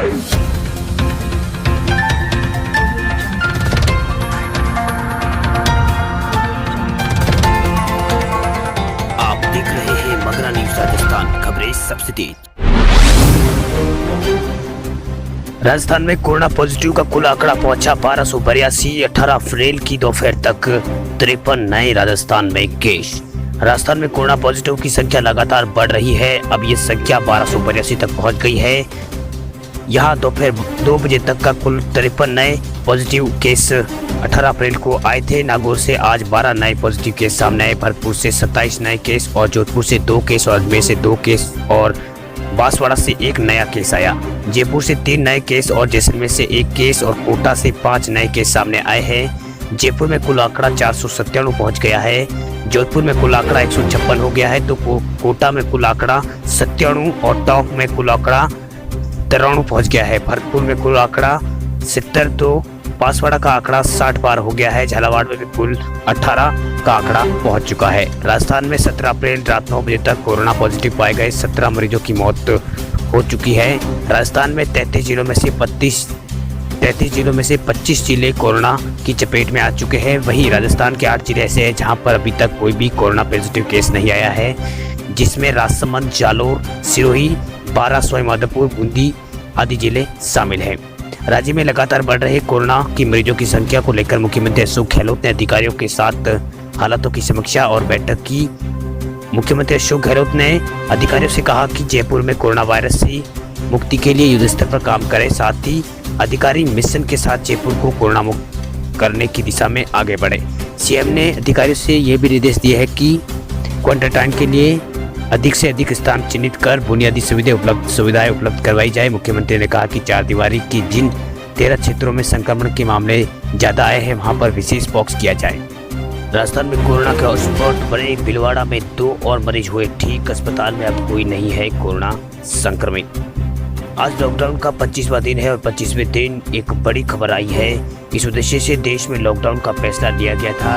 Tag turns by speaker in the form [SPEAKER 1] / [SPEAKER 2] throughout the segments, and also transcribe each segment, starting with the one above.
[SPEAKER 1] आप देख रहे हैं मगरा न्यूज राजस्थान, खबरें सबसे तेज। राजस्थान में कोरोना पॉजिटिव का कुल आंकड़ा पहुंचा 1282। 18 अप्रैल की दोपहर तक 53 नए राजस्थान में केस। राजस्थान में कोरोना पॉजिटिव की संख्या लगातार बढ़ रही है। अब ये संख्या 1282 तक पहुंच गई है। यहाँ दोपहर 2 बजे तक का कुल 53 नए पॉजिटिव केस 18 अप्रैल को आए थे। नागौर से आज 12 नए पॉजिटिव केस सामने आए। भरतपुर से 27 नए केस और जोधपुर से 2 केस और अजमेर से 2 केस और बांसवाड़ा से 1 नया केस आया। जयपुर से 3 नए केस और जैसलमेर से 1 केस और कोटा से 5 नए केस सामने आए हैं। जयपुर में कुल आंकड़ा 497 पहुंच गया है। जोधपुर में कुल आंकड़ा 156 हो गया है तो कोटा में कुल आंकड़ा 97 और टोंक में कुल आंकड़ा 93 पहुंच गया है। भरतपुर में कुल आंकड़ा 70 तो बांसवाड़ा का आंकड़ा 60 पार हो गया है। झालावाड़ में भी कुल 18 का आंकड़ा पहुंच चुका है। राजस्थान में 17 अप्रैल रात 9 बजे तक कोरोना पॉजिटिव पाए गए 17 मरीजों की मौत हो चुकी है। राजस्थान में 33 जिलों में से 25 जिले कोरोना की चपेट में आ चुके हैं। वहीं राजस्थान के 8 जिले ऐसे हैं जहां पर अभी तक कोई भी कोरोना पॉजिटिव केस नहीं आया है, जिसमें राजसमंद, जालोर, सिरोही, बारां, सवाईमाधोपुर, बूंदी आदि जिले शामिल हैं। राज्य में लगातार बढ़ रहे कोरोना की मरीजों की संख्या को लेकर मुख्यमंत्री अशोक गहलोत ने अधिकारियों के साथ हालातों की समीक्षा और बैठक की। मुख्यमंत्री अशोक गहलोत ने अधिकारियों से कहा कि जयपुर में कोरोना वायरस से मुक्ति के लिए युद्ध स्तर पर काम करें। साथ ही अधिकारी मिशन के साथ जयपुर को कोरोना मुक्त करने की दिशा में आगे बढ़े। सीएम ने अधिकारियों से यह भी निर्देश दिए हैं कि क्वारंटाइन के लिए अधिक से अधिक स्थान चिन्हित कर बुनियादी सुविधाएं उपलब्ध करवाई जाए। मुख्यमंत्री ने कहा कि 4 दीवारी की जिन 13 क्षेत्रों में संक्रमण के मामले ज्यादा आए हैं वहां पर विशेष फोकस किया जाए। राजस्थान में कोरोना के हॉटस्पॉट बने भीलवाड़ा में 2 और मरीज हुए ठीक। अस्पताल में अब कोई नहीं है कोरोना संक्रमित। आज लॉकडाउन का 25वां दिन है और 25वें दिन एक बड़ी खबर आई है। इस उद्देश्य से देश में लॉकडाउन का फैसला लिया गया था,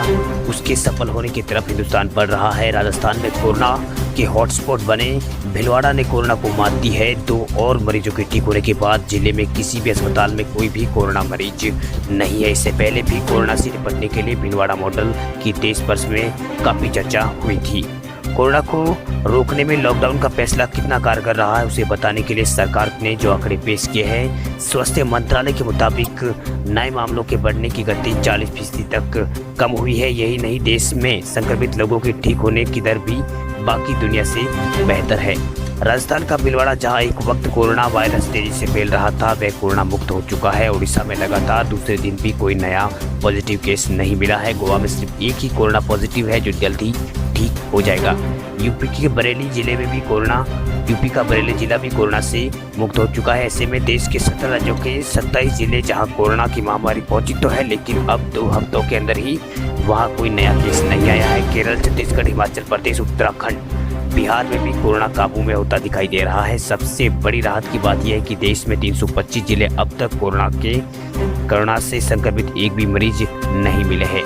[SPEAKER 1] उसके सफल होने की तरफ हिंदुस्तान बढ़ रहा है। राजस्थान में कोरोना के हॉटस्पॉट बने भीलवाड़ा ने कोरोना को मात दी है। 2 और मरीजों के ठीक होने के बाद जिले में किसी भी अस्पताल में कोई भी कोरोना मरीज नहीं है। इससे पहले भी कोरोना से निपटने के लिए भीलवाड़ा मॉडल की देश भर में काफी चर्चा हुई थी। कोरोना को रोकने में लॉकडाउन का फैसला कितना कारगर रहा है उसे बताने के लिए सरकार ने जो आंकड़े पेश किए हैं। स्वास्थ्य मंत्रालय के मुताबिक नए मामलों के बढ़ने की गति 40% तक कम हुई है। यही नहीं, देश में संक्रमित लोगों के ठीक होने की दर भी बाकी दुनिया से बेहतर है। राजस्थान का भीलवाड़ा जहां एक वक्त कोरोना वायरस तेजी से फैल रहा था, वह कोरोना मुक्त हो चुका है। उड़ीसा में लगातार दूसरे दिन भी कोई नया पॉजिटिव केस नहीं मिला है। गोवा में सिर्फ एक ही कोरोना पॉजिटिव है जो जल्द ही ठीक हो जाएगा। यूपी का बरेली जिला भी कोरोना से मुक्त हो चुका है। ऐसे में देश के 17 राज्यों के 27 जिले जहां कोरोना की महामारी पहुंची तो है, लेकिन अब 2 हफ्तों के अंदर ही वहां कोई नया केस नहीं आया है। केरल, छत्तीसगढ़, हिमाचल प्रदेश, उत्तराखंड, बिहार में भी कोरोना काबू में होता दिखाई दे रहा है। सबसे बड़ी राहत की बात यह है कि देश में 325 जिले अब तक कोरोना से संक्रमित एक भी मरीज नहीं मिले हैं।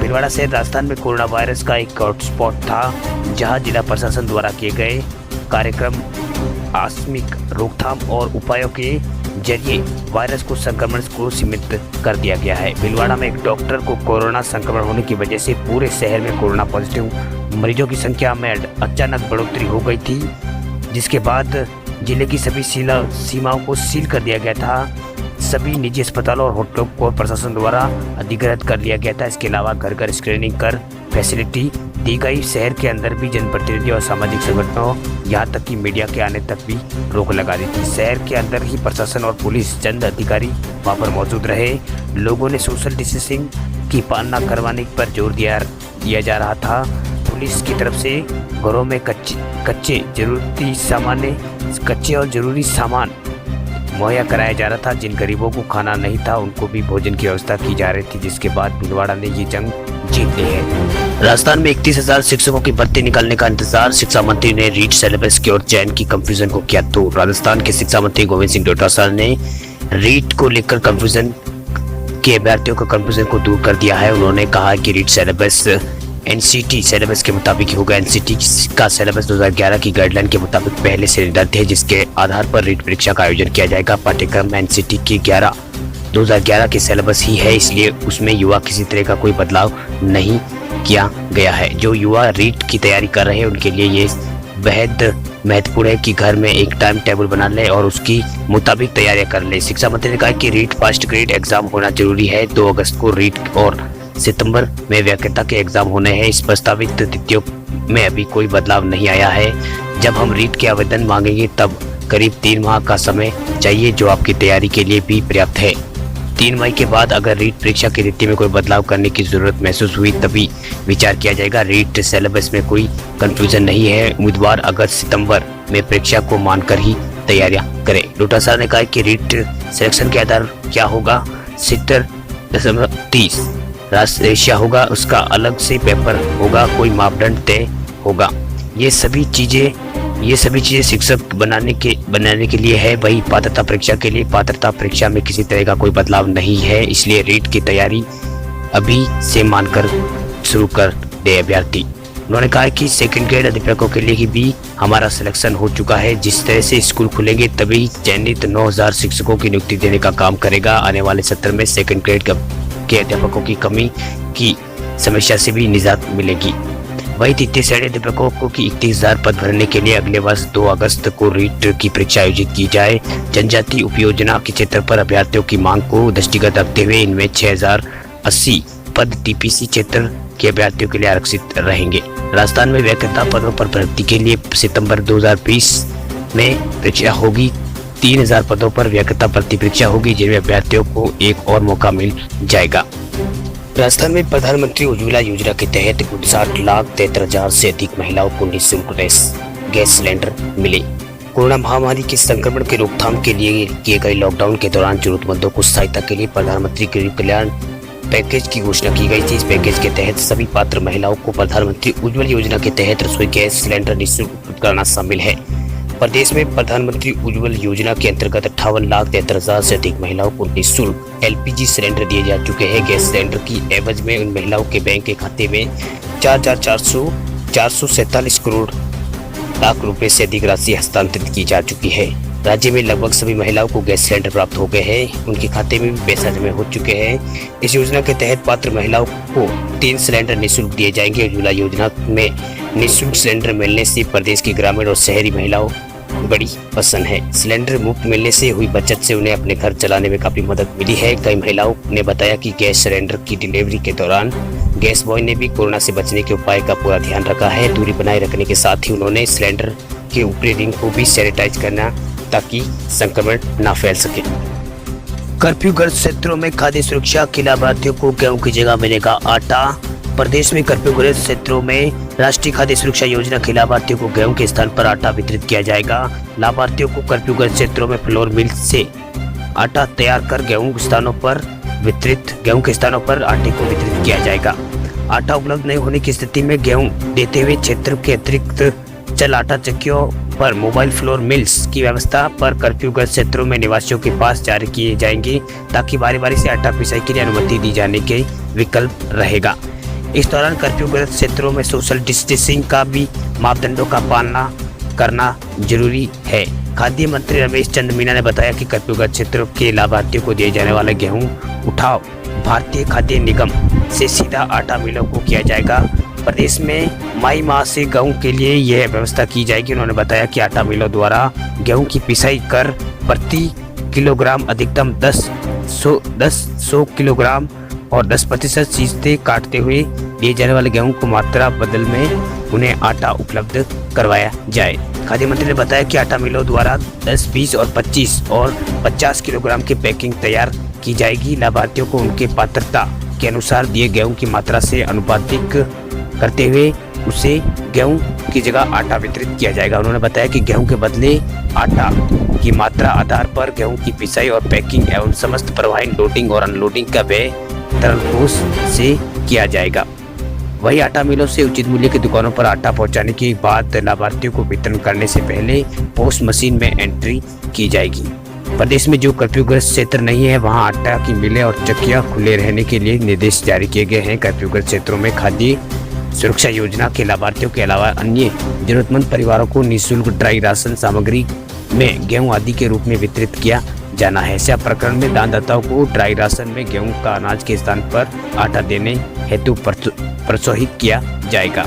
[SPEAKER 1] भीलवाड़ा शहर राजस्थान में कोरोना वायरस का एक हॉटस्पॉट था, जहां जिला प्रशासन द्वारा किए गए कार्यक्रम, आकस्मिक रोकथाम और उपायों के जरिए वायरस को संक्रमण को सीमित कर दिया गया है। भीलवाड़ा में एक डॉक्टर को कोरोना संक्रमण होने की वजह से पूरे शहर में कोरोना पॉजिटिव मरीजों की संख्या में अचानक बढ़ोतरी हो गई थी, जिसके बाद जिले की सभी सीमाओं को सील कर दिया गया था। सभी निजी अस्पतालों और होटलों को प्रशासन द्वारा अधिग्रहित कर लिया गया था। इसके अलावा घर घर स्क्रीनिंग कर फैसिलिटी दी गई। शहर के अंदर भी जनप्रतिनिधि और सामाजिक संगठनों, यहाँ तक कि मीडिया के आने तक भी रोक लगा दी थी। शहर के अंदर ही प्रशासन और पुलिस चंद अधिकारी वहाँ पर मौजूद रहे। लोगों ने सोशल डिस्टेंसिंग की पालना करवाने पर जोर दिया जा रहा था। पुलिस की तरफ से घरों में कच्चे और जरूरी सामान मुहैया कराया जा रहा था। जिन गरीबों को खाना नहीं था उनको भी भोजन की व्यवस्था की जा रही थी, जिसके बाद भीलवाड़ा ने ये जंग जीत ली है। राजस्थान में 31,000 शिक्षकों की भर्ती निकालने का इंतजार। शिक्षा मंत्री ने रीट सिलेबस की और चयन की कंफ्यूजन को किया दूर। राजस्थान के शिक्षा मंत्री गोविंद सिंह डोटासरा ने रीट को लेकर कंफ्यूजन के अभ्यर्थियों का कंफ्यूजन को दूर कर दिया है। उन्होंने कहा कि रीट सिलेबस एनसीटी सिलेबस के मुताबिक होगा। एनसीटी का सिलेबस 2011 की गाइडलाइन के मुताबिक पहले से निर्धारित है, जिसके आधार पर रीट परीक्षा का आयोजन किया जाएगा। पाठ्यक्रम एनसीटी के 2011 के सिलेबस ही है, इसलिए उसमें युवा किसी तरह का कोई बदलाव नहीं किया गया है। जो युवा रीट की तैयारी कर रहे हैं उनके लिए ये बेहद महत्वपूर्ण है कि घर में एक टाइम टेबल बना ले और उसकी मुताबिक तैयारियां कर ले। शिक्षा मंत्री ने कहा कि रीट फर्स्ट ग्रेड एग्जाम होना जरूरी है। 2 अगस्त को रीट और सितंबर में व्याख्याता के एग्जाम होने हैं। इस प्रस्तावित तिथियों में अभी कोई बदलाव नहीं आया है। जब हम रीट के आवेदन मांगेंगे तब करीब 3 माह का समय चाहिए, जो आपकी तैयारी के लिए भी पर्याप्त है। 3 मई के बाद अगर रीट परीक्षा की तिथि में कोई बदलाव करने की जरूरत महसूस हुई तभी विचार किया जाएगा। रीट सिलेबस में कोई कंफ्यूजन नहीं है। उम्मीदवार अगस्त सितंबर में परीक्षा को मानकर ही तैयारियां करें। डोटासरा ने कहा कि रीट सिलेक्शन के आधार क्या होगा, 70.30 राष्ट्रीय होगा, उसका अलग से पेपर होगा, कोई मापदंड तय होगा। ये सभी चीजें शिक्षक बनाने के लिए है। वही पात्रता परीक्षा के लिए पात्रता परीक्षा में किसी तरह का कोई बदलाव नहीं है, इसलिए रीट की तैयारी अभी से मानकर शुरू कर दे अभ्यर्थी। उन्होंने कहा कि सेकंड ग्रेड अध्यापकों के लिए भी हमारा सिलेक्शन हो चुका है। जिस तरह से स्कूल खुलेंगे तभी चयनित 9000 शिक्षकों की नियुक्ति देने का काम करेगा। आने वाले सत्र में सेकंड ग्रेड के अध्यापकों की कमी की समस्या से भी निजात मिलेगी। वही तृतीय श्रेणी अध्यापकों की 31,000 पद भरने के लिए अगले वर्ष 2 अगस्त को रीट की परीक्षा आयोजित की जाए। जनजाति उपयोजना के क्षेत्र पर अभ्यर्थियों की मांग को दृष्टिगत रखते हुए इनमें 6080 पद टीपीसी क्षेत्र के अभ्यर्थियों के लिए आरक्षित रहेंगे। राजस्थान में व्याख्याता पदों पर भर्ती के लिए सितंबर 2020 में परीक्षा होगी। 3000 पदों पर व्याख्याता भर्ती परीक्षा होगी, जिनमें अभ्यर्थियों को एक और मौका मिल जाएगा। राजस्थान में प्रधानमंत्री उज्ज्वला योजना के तहत 59,73,000 से अधिक महिलाओं को निःशुल्क गैस सिलेंडर मिले। कोरोना महामारी के संक्रमण के रोकथाम के लिए किए गए लॉकडाउन के दौरान जरूरतमंदों को सहायता के लिए प्रधानमंत्री गरीब कल्याण पैकेज की घोषणा की गई थी। इस पैकेज के तहत सभी पात्र महिलाओं को प्रधानमंत्री उज्ज्वला योजना के तहत रसोई गैस सिलेंडर निःशुल्क उपलब्ध कराना शामिल है। प्रदेश में प्रधानमंत्री उज्ज्वला योजना के अंतर्गत 58,73,000 से अधिक महिलाओं को निःशुल्क एलपीजी सिलेंडर दिए जा चुके हैं। गैस सिलेंडर की एवज में उन महिलाओं के बैंक के खाते में 4,447 करोड़ लाख रुपए से अधिक राशि हस्तांतरित की जा चुकी है। राज्य में लगभग सभी महिलाओं को गैस सिलेंडर प्राप्त हो गए हैं, उनके खाते में भी पैसा जमा हो चुके हैं। इस योजना के तहत पात्र महिलाओं को 3 सिलेंडर निःशुल्क दिए जाएंगे। उज्ज्वला योजना में निःशुल्क सिलेंडर मिलने से प्रदेश की ग्रामीण और शहरी महिलाओं बड़ी पसंद है। सिलेंडर मुफ्त मिलने से हुई बचत से उन्हें अपने घर चलाने में काफी मदद मिली है। कई महिलाओं ने बताया कि गैस सिलेंडर की डिलीवरी के दौरान गैस बॉय ने भी कोरोना से बचने के उपाय का पूरा ध्यान रखा है। दूरी बनाए रखने के साथ ही उन्होंने सिलेंडर के ऊपरी रिंग को भी सैनिटाइज करना ताकि संक्रमण न फैल सके। कर्फ्यूग्रस्त क्षेत्रों में खाद्य सुरक्षा के लाभार्थियों को गेहूं की जगह मिलेगा आटा। प्रदेश में कर्फ्यूग्रस्त क्षेत्रों में राष्ट्रीय खाद्य सुरक्षा योजना के लाभार्थियों को गेहूं के स्थान पर आटा वितरित किया जाएगा। लाभार्थियों को कर्फ्यूग्रस्त क्षेत्रों में फ्लोर मिल से आटा तैयार कर गेहूं के स्थानों पर आटे को वितरित किया जाएगा। आटा उपलब्ध नहीं होने की स्थिति में गेहूं देते हुए क्षेत्र के अतिरिक्त चल आटा चक्कियों पर मोबाइल फ्लोर मिल्स की व्यवस्था पर कर्फ्यूग्रस्त क्षेत्रों में निवासियों के पास जारी किए जाएंगे, ताकि बारी बारी से आटा पिसाई के लिए अनुमति दी जाने के विकल्प रहेगा। इस दौरान कर्फ्यूग्रस्त क्षेत्रों में सोशल डिस्टेंसिंग का भी मापदंडों का पालना करना जरूरी है। खाद्य मंत्री रमेश चंद्र मीना ने बताया कि कर्फ्यूग्रस्त क्षेत्रों के लाभार्थियों को दिए जाने वाले गेहूं उठाव भारतीय खाद्य निगम से सीधा आटा मिलों को किया जाएगा। प्रदेश में मई माह से गेहूं के लिए यह व्यवस्था की जाएगी। उन्होंने बताया कि आटा मिलों द्वारा गेहूं की पिसाई कर प्रति किलोग्राम अधिकतम 100 किलोग्राम और 10% चीज़ें काटते हुए दिए जाने वाले गेहूं को मात्रा बदल में उन्हें आटा उपलब्ध करवाया जाए। खाद्य मंत्री ने बताया कि आटा मिलों द्वारा 10, 20 और 25 और 50 किलोग्राम की पैकिंग तैयार की जाएगी। लाभार्थियों को उनके पात्रता के अनुसार दिए गेहूं की मात्रा से अनुपातिक करते हुए उसे गेहूं की जगह आटा वितरित किया जाएगा। उन्होंने बताया कि गेहूं के बदले आटा की मात्रा आधार पर गेहूं की पिसाई और पैकिंग एवं समस्त प्रवाहन लोडिंग और अनलोडिंग का व्यय तरल ठोस से किया जाएगा। वही आटा मिलों से उचित मूल्य की दुकानों पर आटा पहुंचाने के बाद लाभार्थियों को वितरण करने से पहले पोस्ट मशीन में एंट्री की जाएगी। प्रदेश में जो कर्फ्यूग्रस्त क्षेत्र नहीं है वहां आटा की मिलें और चक्कियां खुले रहने के लिए निर्देश जारी किए गए हैं। कर्फ्यूग्रस्त क्षेत्रों में खाद्य सुरक्षा योजना के लाभार्थियों के अलावा अन्य जरूरतमंद परिवारों को निःशुल्क ड्राई राशन सामग्री में गेहूं आदि के रूप में वितरित किया जाना है। ऐसे प्रकरण में दानदाताओं को ड्राई राशन में गेहूं का अनाज के स्थान पर आटा देने हेतु प्रोत्साहित किया जाएगा।